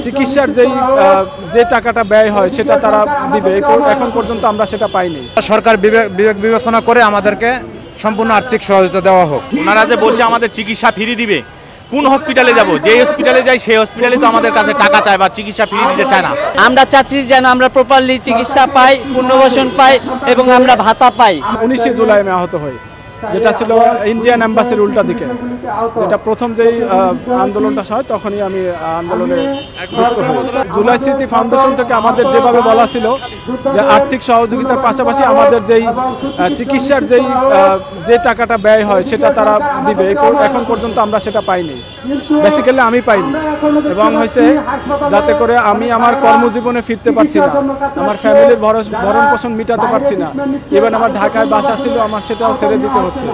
চিকিৎসার যে টাকাটা ব্যয় হয় সেটা তারা দিবে, এখন পর্যন্ত আমরা সেটা পাইনি। সরকার বিবেক বিবেচনা করে আমাদেরকে সম্পূর্ণ আর্থিক সহযোগিতা দেওয়া হোক। ওনারা যে বলছে আমাদের চিকিৎসা ফ্রি দিবে, কোন হসপিটালে যাব? যে হসপিটালে যাই সেই হসপিটালে তো আমাদের কাছে টাকা চায় বা চিকিৎসা ফ্রি দিতে চায় না। আমরা চাচ্ছি যেন আমরা প্রপারলি চিকিৎসা পাই, পুনর্বাসন পাই এবং আমরা ভাতা পাই। 19 জুলাই আমি আহত হই, যেটা ছিল ইন্ডিয়ান এম্বাসির উল্টা দিকে, যেটা প্রথম যেই আন্দোলনটা হয় তখনই আমি আন্দোলনে যুক্ত হই। জুলাই স্মৃতি ফাউন্ডেশন থেকে আমাদের যেভাবে বলা ছিল যে আর্থিক সহযোগিতার পাশাপাশি আমাদের চিকিৎসার যে টাকাটা ব্যয় হয় সেটা তারা দিবে, এখন পর্যন্ত আমরা সেটা পাইনি। বেসিক্যালি আমি পাইনি, এবং হয়েছে যাতে করে আমি আমার কর্মজীবনে ফিরতে পারছি না, আমার ফ্যামিলির ভরণ পোষণ মিটাতে পারছি না। ইভেন আমার ঢাকায় বাসা ছিল, আমার সেটাও ছেড়ে দিতে হচ্ছে,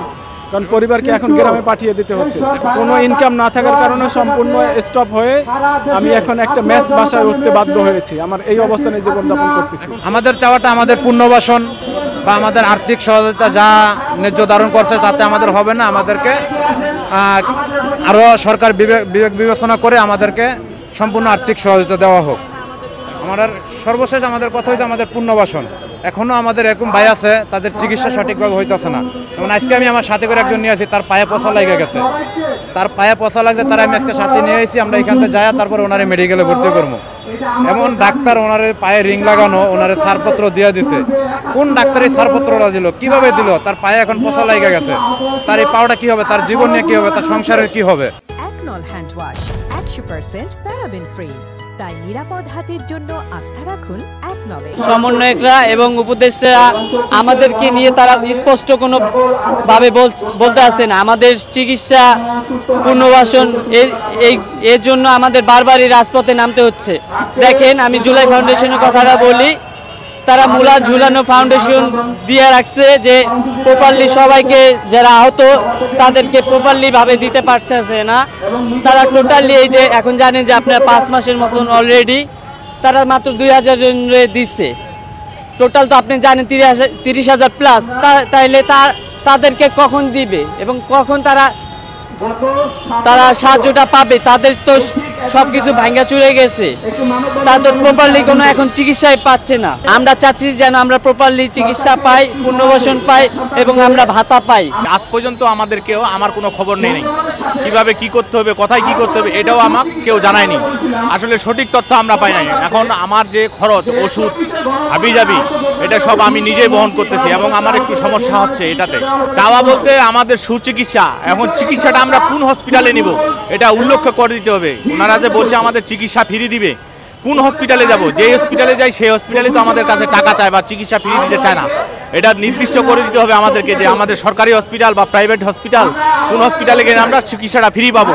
কারণ পরিবারকে এখন গ্রামে পাঠিয়ে দিতে হচ্ছে। কোনো ইনকাম না থাকার কারণে সম্পূর্ণ স্টপ হয়ে আমি এখন একটা মেস বাসায় উঠতে বাধ্য হয়েছি। আমার এই অবস্থানে জীবনযাপন করতেছি। আমাদের চাওয়াটা আমাদের পুনর্বাসন বা আমাদের আর্থিক সহযোগিতা যা ন্যায্য ধারণ করছে তাতে আমাদের হবে না। আমাদেরকে আরও সরকার বিবেক বিবেচনা করে আমাদেরকে সম্পূর্ণ আর্থিক সহযোগিতা দেওয়া হোক। সর্বশেষ আমাদের কথা হচ্ছে আমাদের পুনর্বাসন। এখনও আমাদের এরকম ভাই আছে তাদের চিকিৎসা সঠিকভাবে হইতেছে না। যেমন আজকে আমি আমার সাথে করে একজন নিয়ে আসি, তার পায়ে পচা লেগে গেছে, তার পায়ে পচা লাগছে, তারা আমি আজকে সাথে নিয়ে আসি। আমরা এখান থেকে যাই, তারপর ওনারে মেডিকেলে ভর্তি করবো। এমন ডাক্তার ওনারে পায়ে রিং লাগানো, ওনারে ছাড়পত্র দিয়ে দিছে। কোন ডাক্তার এই ছাড়পত্রটা দিল, কিভাবে দিল? তার পায়ে এখন পচা লেগে গেছে। তার এই পাওয়াটা কি হবে, তার জীবন নিয়ে কি হবে, তার সংসারের কি হবে? একনল হ্যান্ড ওয়াশ 100% প্যারাবেন ফ্রি, তাই নিরাপদ হাতের জন্য আস্থা রাখুন একনলে। সমন্বয়করা এবং উপদেষ্টারা আমাদেরকে নিয়ে তারা স্পষ্ট কোনো ভাবে বলতে আসে না। আমাদের চিকিৎসা পুনর্বাসন এর জন্য আমাদের বারবারই রাজপথে নামতে হচ্ছে। দেখেন, আমি জুলাই ফাউন্ডেশনের কথাটা বলি, তারা মূলা ঝুলানো ফাউন্ডেশন দিয়ে রাখছে যে প্রপারলি সবাইকে যারা আহত তাদেরকে প্রপারলি ভাবে দিতে পারছে না। তারা টোটালি এই যে এখন জানেন যে আপনার 5 মাসের মতন অলরেডি তারা মাত্র 2000 জনের দিচ্ছে। টোটাল তো আপনি জানেন 30,000 প্লাস। তাইলে তাদেরকে কখন দিবে এবং কখন তারা সাহায্যটা পাবে? তাদের তো সবকিছু ভাঙ্গা চুরে গেছে, তাদের প্রপারলি কোনো এখন চিকিৎসাই পাচ্ছে না। আমরা চাচ্ছি যেন আমরা প্রপারলি চিকিৎসা পাই, পুনর্বাসন পাই এবং আমরা ভাতা পাই। আজ পর্যন্ত আমার কোনো খবর নেই, কিভাবে কি করতে হবে, কোথায় কি করতে হবে এটাও আমাকে কেউ জানায়নি। আসলে সঠিক তথ্য আমরা পাই নাই। এখন আমার যে খরচ, ওষুধ, হাবিজাবি, এটা সব আমি নিজেই বহন করতেছি এবং আমার একটু সমস্যা হচ্ছে এটাতে। চাওয়া বলতে আমাদের সুচিকিৎসা, এখন চিকিৎসাটা আমরা কোন হসপিটালে নিব এটা উল্লেখ করে দিতে হবে। ওনারা যে বলছে আমাদের চিকিৎসা ফ্রি দিবে, কোন হসপিটালে যাব? যে হসপিটালে যাই সেই হসপিটালে তো আমাদের কাছে টাকা চায় বা চিকিৎসা ফ্রি দিতে চায় না। এটা নির্দিষ্ট করে দিতে হবে আমাদেরকে যে আমাদের সরকারি হসপিটাল বা প্রাইভেট হসপিটাল, কোন হসপিটালে গেলে আমরা চিকিৎসাটা ফ্রি পাবো,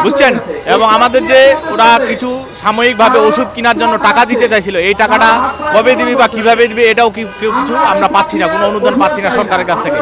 বুঝছেন? এবং আমাদের যে ওরা কিছু সাময়িকভাবে ওষুধ কেনার জন্য টাকা দিতে চাইছিল, এই টাকাটা কবে দিবি বা কিভাবে দিবি এটাও কিছু আমরা পাচ্ছি না, কোনো অনুদান পাচ্ছি না সরকারের কাছ থেকে।